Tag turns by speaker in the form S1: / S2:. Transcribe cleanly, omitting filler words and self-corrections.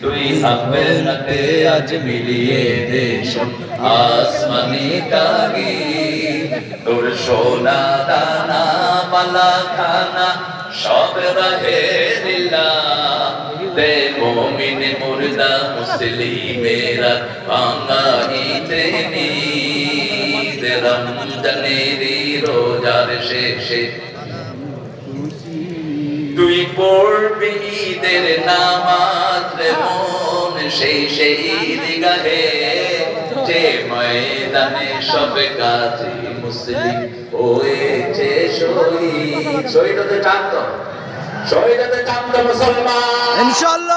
S1: তুই আপনাকে আজ মিলিয়ে দে আসমানি তাগি তোর সোনা দানা মালা খানা সব রহে দিলা দে মোমিন মুর্দা মুসলিমেরা ভাঙা ঈদে নিদ রমজানেরি রোজার শেষে তুই পড়বি ঈদের নামাজ রে মন সেই ঈদগাহে যে ময়দানে সব গাজী মুসলিম হয়েছে শহীদ শহীদ হতে চান তো মুসলমান ইনশাআল্লাহ।